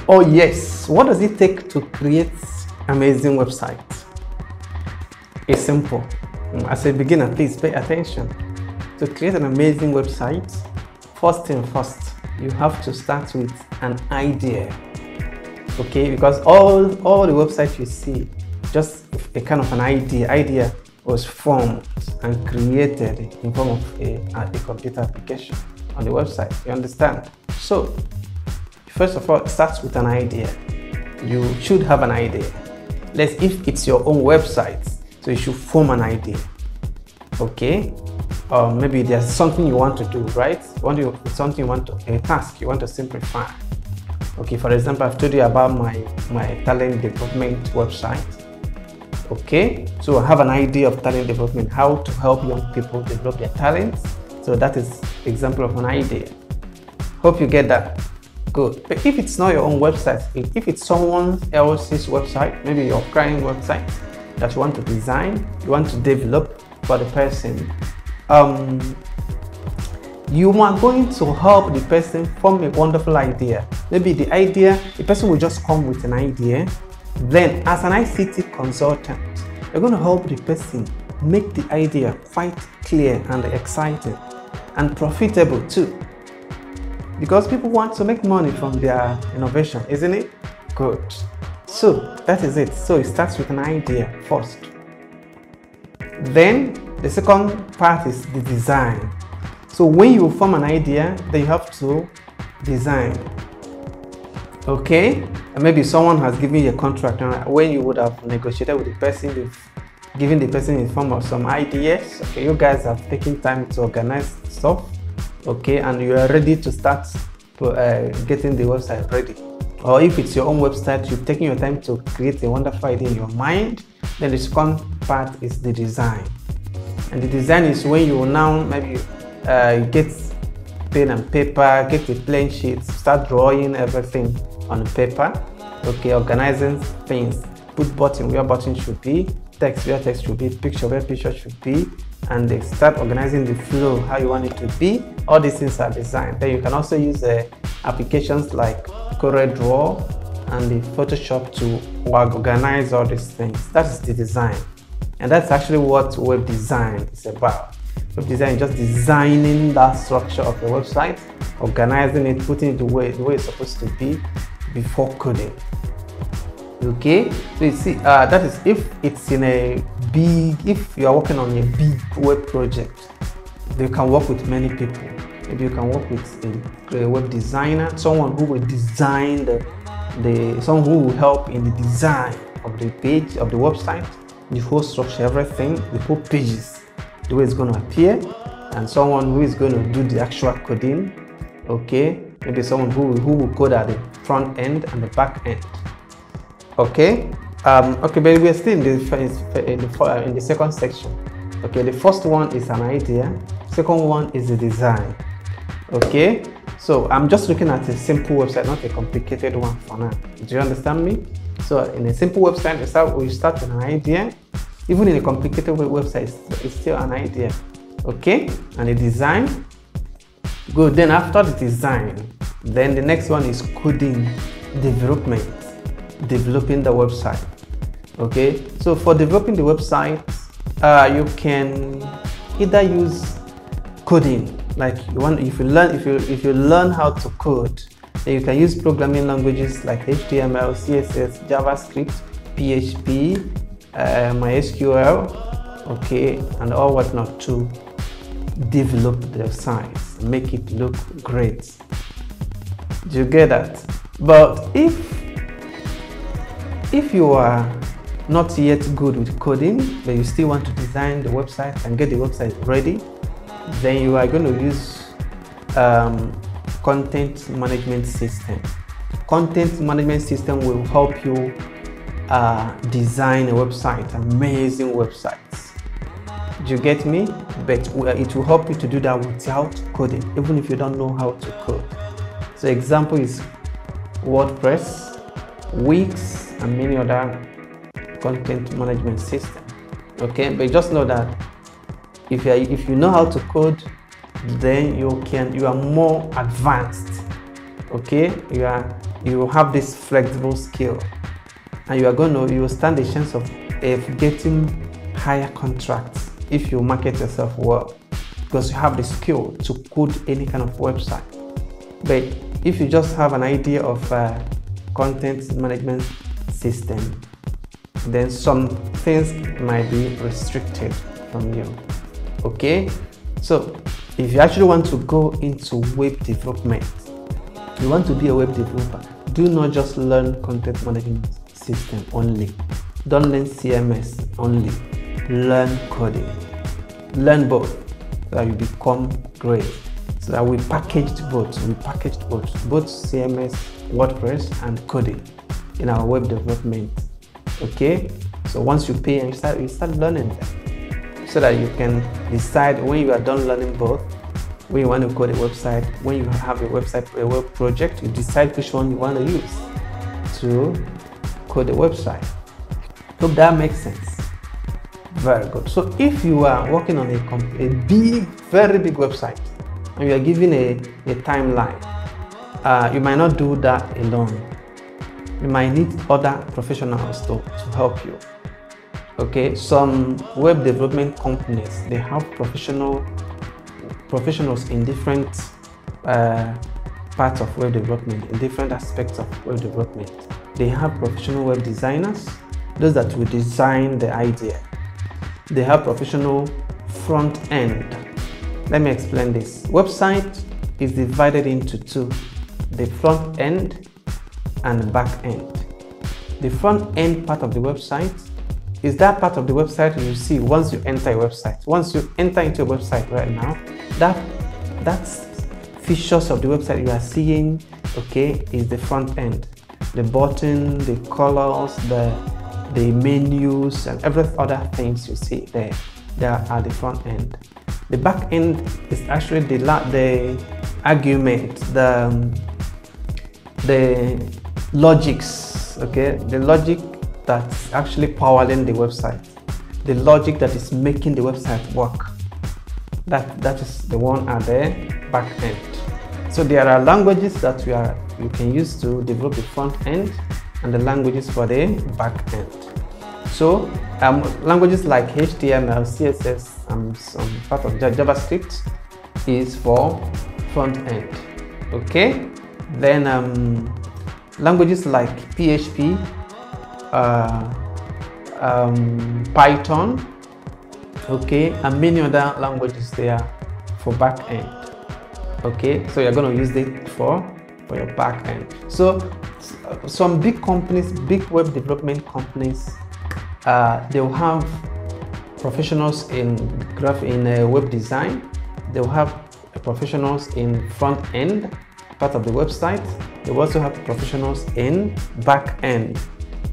Oh yes, what does it take to create amazing website? It's simple. As a beginner, please pay attention. To create an amazing website, first thing first, you have to start with an idea. Okay, because all the websites you see, just a kind of an idea was formed and created in form of a computer application on the website. You understand? So first of all, it starts with an idea. You should have an idea. If it's your own website, so you should form an idea. Okay, maybe there's something you want to do, right? A task you want to simplify. Okay, for example, I've told you about my talent development website. Okay, so I have an idea of talent development, how to help young people develop their talents. So that is example of an idea. Hope you get that. Good. But if it's not your own website, if it's someone else's website, maybe your client website that you want to design, you want to develop for the person, you are going to help the person form a wonderful idea. Maybe the person will just come with an idea. Then as an ICT consultant, you're going to help the person make the idea quite clear and exciting and profitable too. Because people want to make money from their innovation, isn't it? Good. So that is it. So it starts with an idea first. Then the second part is the design. So when you form an idea, then you have to design. Okay? And maybe someone has given you a contract, and when you would have negotiated with the person, you've given the person in form of some ideas. Okay, you guys have taken time to organize stuff. Okay, and you are ready to start getting the website ready. Or if it's your own website, you've taken your time to create a wonderful idea in your mind. Then the second part is the design. And the design is when you will now maybe get pen and paper, get a plain sheet, start drawing everything on paper. Okay, organizing things, put button where button should be, text where text should be, picture where picture should be, and they start organizing the flow, how you want it to be. All these things are designed. Then you can also use applications like CorelDRAW and the Photoshop to organize all these things. That's the design. And that's actually what web design is about. Web design is just designing that structure of the website, organizing it, putting it the way it's supposed to be before coding. Okay, so you see, that is if it's in if you are working on a big web project, you can work with many people. Maybe you can work with a web designer, someone who will design someone who will help in the design of the page, of the website, the whole structure, everything, the whole pages, the way it's going to appear, and someone who is going to do the actual coding. Okay, maybe someone who will code at the front end and the back end. Okay, okay, but we're still in the second section. Okay, the first one is an idea, second one is the design. Okay, so I'm just looking at a simple website, not a complicated one for now. Do you understand me? So in a simple website, we start with an idea. Even in a complicated website, it's still an idea. Okay, and the design. Good. Then after the design, then the next one is coding, development, developing the website. Okay, so for developing the website, you can either use coding, like if you learn how to code, then you can use programming languages like HTML, CSS, JavaScript, PHP, MySQL, okay, and all whatnot to develop the site, make it look great. Do you get that? But if you are not yet good with coding, but you still want to design the website and get the website ready, then you are going to use content management system. Content management system will help you design a website, amazing websites. Do you get me? But it will help you to do that without coding, even if you don't know how to code. So example is WordPress, Wix, and many other content management system. Okay, but just know that if you know how to code, then you are more advanced. Okay, you have this flexible skill, and you will stand a chance of getting higher contracts if you market yourself well, because you have the skill to code any kind of website. But if you just have an idea of content management system, then some things might be restricted from you. Okay, so if you actually want to go into web development, you want to be a web developer, do not just learn content management system only. Don't learn CMS only. Learn coding. Learn both so that you become great. So that we packaged both CMS, WordPress, and coding in our web development. Okay, so once you pay and you start learning them, so that you can decide when you are done learning both, when you want to code a website, when you have a website, a web project, you decide which one you want to use to code a website. Hope that makes sense. Very good. So if you are working on a big, very big website, and you are given a timeline, you might not do that alone. You might need other professionals to help you. Okay, some web development companies, they have professionals in different parts of web development, in different aspects of web development. They have professional web designers, those that will design the idea. They have professional front end. Let me explain this. Website is divided into two, the front end and the back end. The front end part of the website is that part of the website you see once you enter a website. Once you enter into a website right now, that's features of the website you are seeing, okay, is the front end. The button, the colors, the menus, and every other things you see there are the front end. The back end is actually the argument, the logics, okay, the logic that's actually powering the website, the logic that is making the website work. That is the one at the back end. So there are languages that you can use to develop the front end, and the languages for the back end. So languages like HTML, CSS, and some part of JavaScript is for front end. Okay, then languages like PHP, Python, okay, and many other languages there for back end. Okay, so you're going to use it for your back end. So some big companies, big web development companies, they'll have professionals in web design. They'll have professionals in front end part of the website. They also have professionals in back end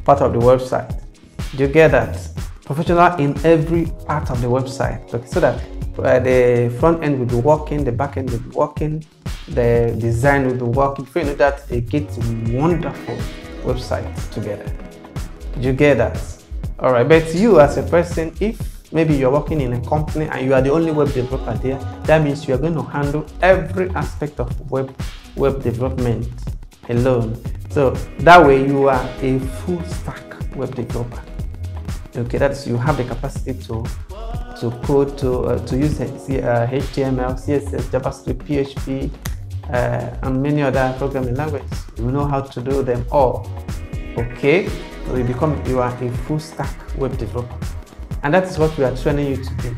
part of the website. Do you get that? Professional in every part of the website, okay, so that the front end will be working, the back end will be working, the design will be working. So you know that they get wonderful websites together. Do you get that? All right, but you as a person, if maybe you're working in a company and you are the only web developer there, that means you are going to handle every aspect of web development alone. So that way you are a full stack web developer. Okay, that's, you have the capacity to code, to use HTML, CSS, JavaScript, PHP, and many other programming languages. You know how to do them all. Okay, so you are a full stack web developer, and that is what we are training you to be.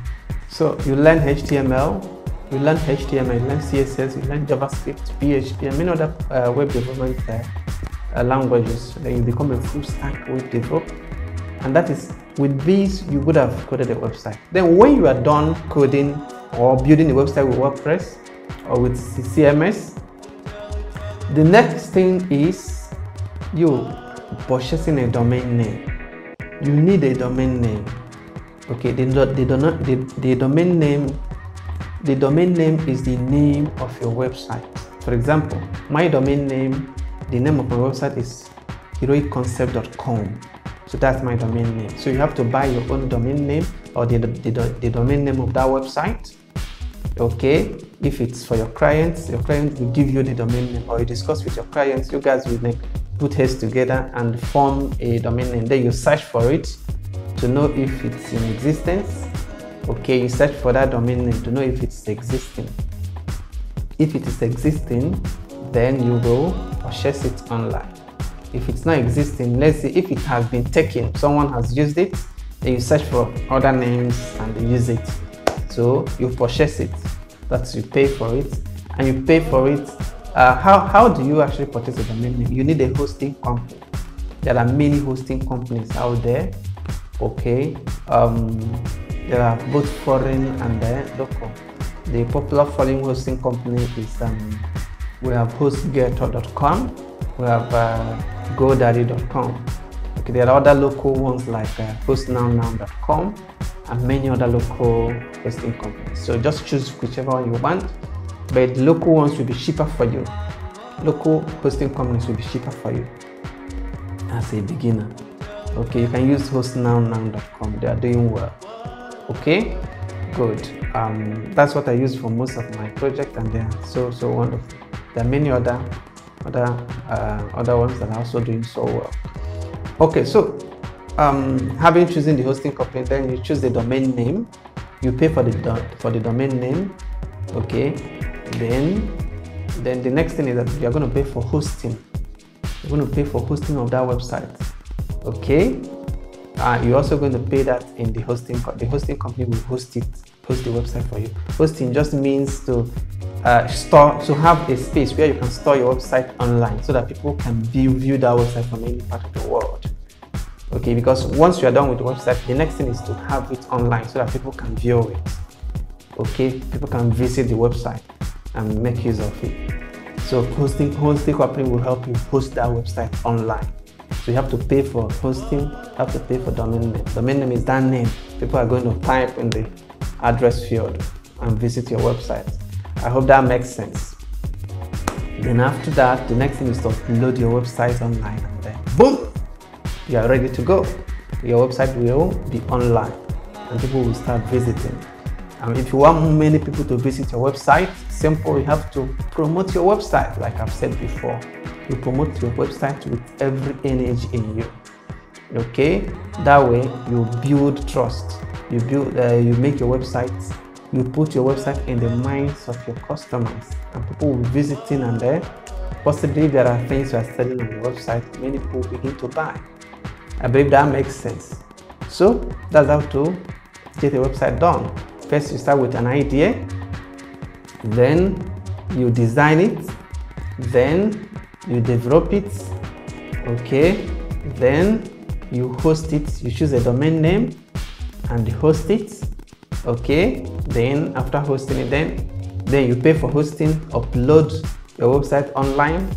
So you learn HTML, you learn CSS, you learn JavaScript, PHP, and many other web development languages. Then you become a full stack web developer, and that is, with these you would have coded a website. Then when you are done coding or building a website with WordPress or with CMS, the next thing is you purchasing a domain name. You need a domain name. Okay, the domain name is the name of your website. For example, my domain name, the name of my website is heroicconcept.com. So that's my domain name. So you have to buy your own domain name, or the domain name of that website. Okay, If it's for your clients, your client will give you the domain name, or you discuss with your clients, you guys will put heads together and form a domain name. Then you search for it to know if it's in existence. Okay, you search for that domain name to know if it's existing. If it is existing, then you will purchase it online. If it's not existing, let's say if it has been taken, someone has used it, then you search for other names and they use it. So you purchase it. That's, you pay for it, and you pay for it. How do you actually purchase a domain name? You need a hosting company. There are many hosting companies out there. Okay, there are both foreign and local. The popular foreign hosting company is we have HostGator.com, we have GoDaddy.com. Okay, there are other local ones like HostNowNow.com and many other local hosting companies. So just choose whichever one you want, but the local ones will be cheaper for you. Local hosting companies will be cheaper for you as a beginner. Okay, you can use HostNowNow.com. They are doing well. Okay, good. That's what I use for most of my projects, and they are so wonderful. There are many other ones that are also doing so well. Okay, so having chosen the hosting company, then you choose the domain name. You pay for the domain name. Okay, then the next thing is that you are going to pay for hosting. You're going to pay for hosting of that website. Okay, you're also going to pay that in the hosting. The hosting company will host the website for you. Hosting just means to have a space where you can store your website online, so that people can view that website from any part of the world. Okay, because once you are done with the website, the next thing is to have it online so that people can view it. Okay, people can visit the website and make use of it. So hosting company will help you host that website online. So you have to pay for hosting, you have to pay for domain name. Domain name is that name people are going to type in the address field and visit your website. I hope that makes sense. Then after that, the next thing is to upload your website online, and then boom, you are ready to go. Your website will be online and people will start visiting. And if you want many people to visit your website, simple, you have to promote your website. Like I've said before, you promote your website with every energy in you. Okay, that way you build trust. You make your website, you put your website in the minds of your customers, and people will be visiting, and there possibly there are things you are selling on your website, many people begin to buy. I believe that makes sense. So that's how to get a website done. First you start with an idea, then you design it, then you develop it, okay, then you host it. You choose a domain name and you host it, okay. Then after hosting it, then you pay for hosting, upload your website online,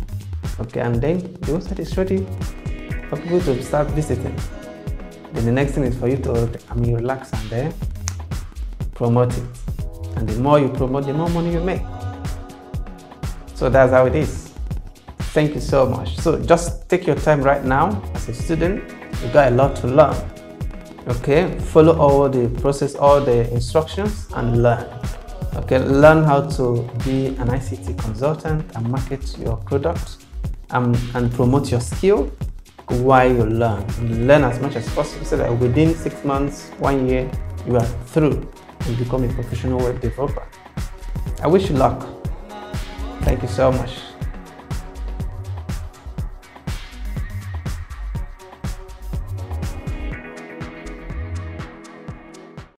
okay, and then the website is ready for people to start visiting. Then the next thing is for you to relax and then promote it, and the more you promote, the more money you make. So that's how it is. Thank you so much. So just take your time right now. As a student, you got a lot to learn. Okay, follow all the process, all the instructions, and learn. Okay, learn how to be an ICT consultant and market your product and promote your skill while you learn. Learn as much as possible so that within 6 months, 1 year, you are through and become a professional web developer. I wish you luck. Thank you so much.